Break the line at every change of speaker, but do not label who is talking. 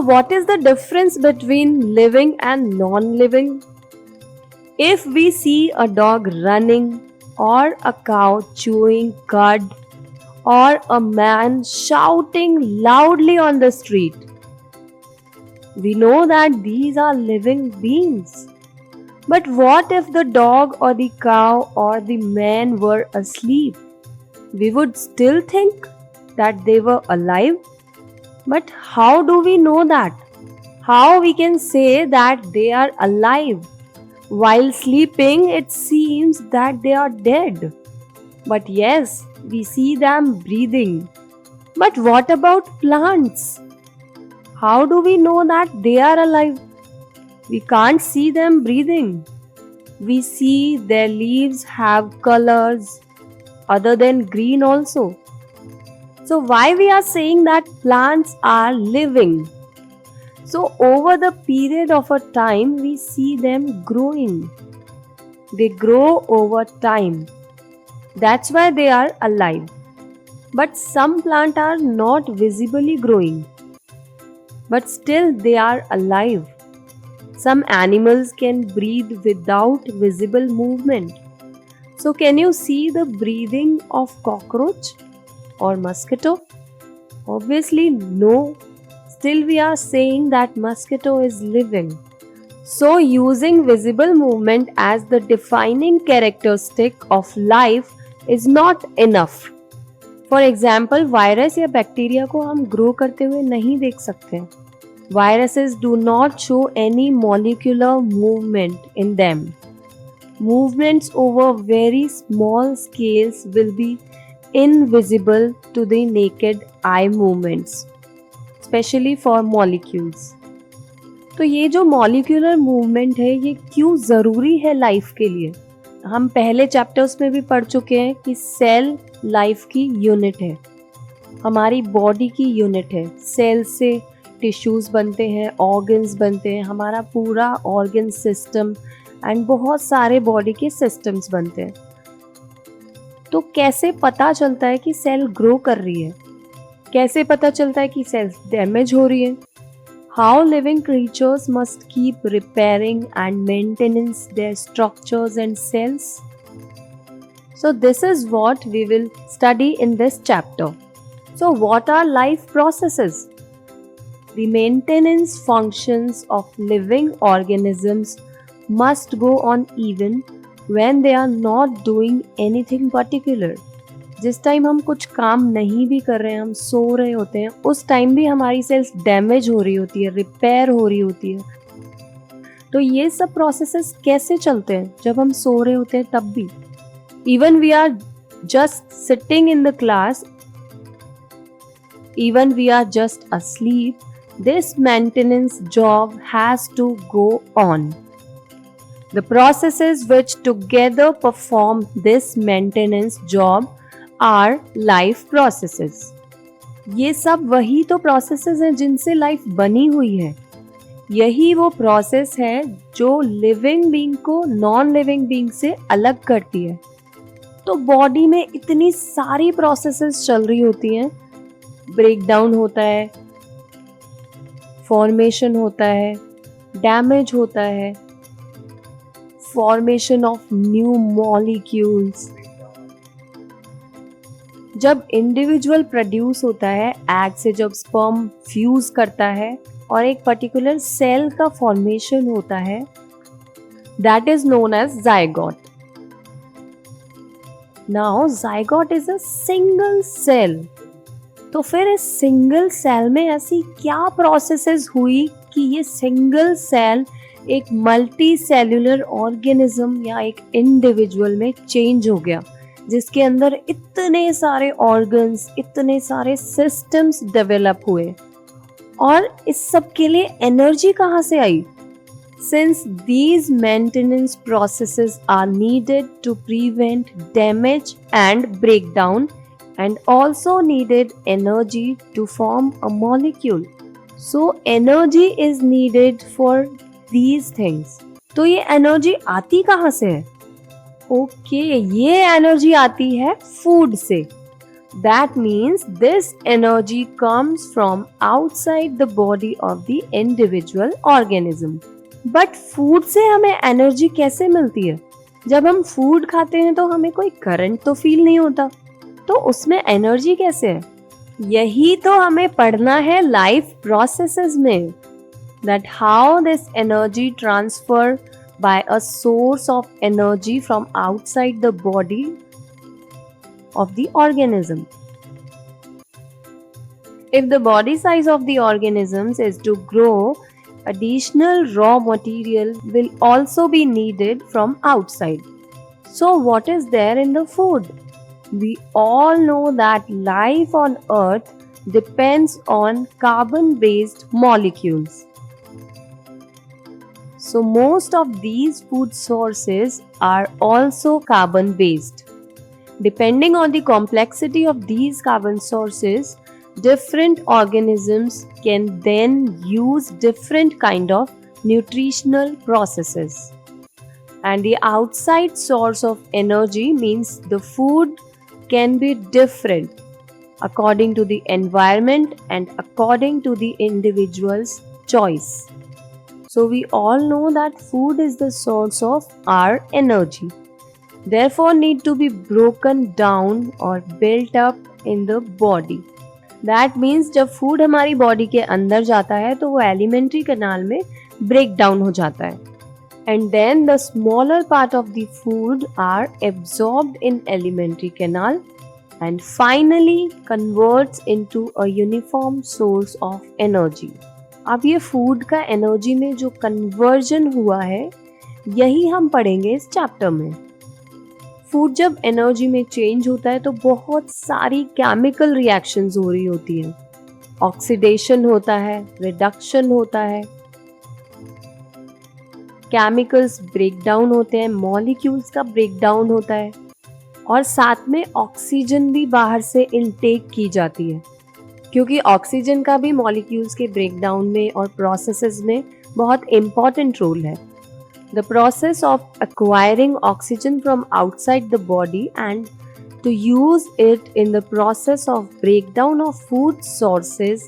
what is the difference between living and non-living? If we see a dog running, or a cow chewing cud, or a man shouting loudly on the street, we know that these are living beings. But what if the dog or the cow or the man were asleep? We would still think that they were alive. But how do we know that? How we can say that they are alive? While sleeping, it seems that they are dead. But yes, we see them breathing. But what about plants? How do we know that they are alive? We can't see them breathing. We see their leaves have colors other than green also. So why we are saying that plants are living? So over the period of a time, we see them growing. They grow over time. That's why they are alive. But some plants are not visibly growing. But still they are alive. Some animals can breathe without visible movement. So can you see the breathing of cockroach or mosquito? Obviously no. Still we are saying that mosquito is living. So using visible movement as the defining characteristic of life is not enough. For example, virus या bacteria को हम grow करते हुए नहीं देख सकते. Viruses do not show any molecular movement in them. Movements over very small scales will be invisible to the naked eye movements, especially for molecules. तो ये जो मॉलिक्यूलर मूवमेंट है ये क्यों ज़रूरी है लाइफ के लिए? हम पहले चैप्टर्स में भी पढ़ चुके हैं कि सेल लाइफ की यूनिट है, हमारी बॉडी की यूनिट है. सेल से टिश्यूज़ बनते हैं, ऑर्गन्स बनते हैं, हमारा पूरा ऑर्गन सिस्टम एंड बहुत सारे बॉडी के सिस्टम्स बनते हैं. तो कैसे पता चलता है कि सेल ग्रो कर रही है? कैसे पता चलता है कि सेल्स डैमेज हो रही है? How living creatures must keep repairing and maintenance their structures and cells? So this is what we will study in this chapter. So what are life processes? The maintenance functions of living organisms must go on even when they are not doing anything particular. जिस time हम कुछ काम नहीं भी कर रहे हैं, हम सो रहे होते हैं, उस टाइम भी हमारी सेल्स डैमेज हो रही होती है, रिपेयर हो रही होती है. तो ये सब प्रोसेसेस कैसे चलते हैं जब हम सो रहे होते हैं तब भी? Even we are just sitting in the class, even we are just asleep, this maintenance job has to go on. The processes which together perform this maintenance job are life processes. ये सब वही तो processes हैं जिनसे life बनी हुई है. यही वो प्रोसेस है जो लिविंग बीइंग को नॉन लिविंग बीइंग से अलग करती है. तो बॉडी में इतनी सारी प्रोसेसेस चल रही होती हैं. ब्रेक डाउन होता है, फॉर्मेशन होता है, डैमेज होता है, फॉर्मेशन ऑफ न्यू मॉलिक्यूल्स. जब इंडिविजुअल प्रोड्यूस होता है, एग से जब स्पर्म फ्यूज करता है और एक पर्टिकुलर सेल का फॉर्मेशन होता है, that is known as zygote. Now zygote is a single cell. तो फिर इस सिंगल सेल में ऐसी क्या प्रोसेसेस हुई कि ये सिंगल सेल एक मल्टी सेल्यूलर ऑर्गेनिज्म या एक इंडिविजुअल में चेंज हो गया, जिसके अंदर इतने सारे ऑर्गन्स, इतने सारे सिस्टम्स डेवलप हुए. और इस सब के लिए एनर्जी कहाँ से आई? Since these maintenance processes are needed to prevent damage and breakdown and also needed energy to form a molecule. So energy is needed for these things. तो ये एनर्जी आती कहाँ से है? ओके, ये एनर्जी आती है फूड से. That means this energy comes from outside the body of the individual organism. But food से हमें एनर्जी कैसे मिलती है? जब हम फूड खाते हैं तो हमें कोई करंट तो फील नहीं होता, तो उसमें एनर्जी कैसे है? यही तो हमें पढ़ना है लाइफ प्रोसेसेस में, that how this energy transfer by a source of energy from outside the body of the organism. If the body size of the organisms is to grow, additional raw material will also be needed from outside. So what is there in the food? We all know that life on earth depends on carbon-based molecules. So most of these food sources are also carbon-based. Depending on the complexity of these carbon sources, different organisms can then use different kind of nutritional processes. And the outside source of energy means the food can be different according to the environment and according to the individual's choice. So we all know that food is the source of our energy, therefore need to be broken down or built up in the body. That means जब food हमारी body के अंदर जाता है तो वो alimentary canal में break down हो जाता है, and then the smaller part of the food are absorbed in alimentary canal and finally converts into a uniform source of energy. अब ये फूड का एनर्जी में जो कन्वर्जन हुआ है यही हम पढ़ेंगे इस चैप्टर में। फूड जब एनर्जी में चेंज होता है तो बहुत सारी केमिकल रिएक्शंस हो रही होती हैं। ऑक्सीडेशन होता है, रिडक्शन होता है, केमिकल्स ब्रेक डाउन होते हैं, मॉलिक्यूल्स का ब्रेक डाउन होता है और साथ में ऑक्सीजन भी बाहर से इनटेक की जाती है, क्योंकि ऑक्सीजन का भी मॉलिक्यूल्स के ब्रेक डाउन में और प्रोसेसेस में बहुत इम्पॉर्टेंट रोल है। The process of acquiring oxygen from outside the body and to use it in the process of breakdown of food sources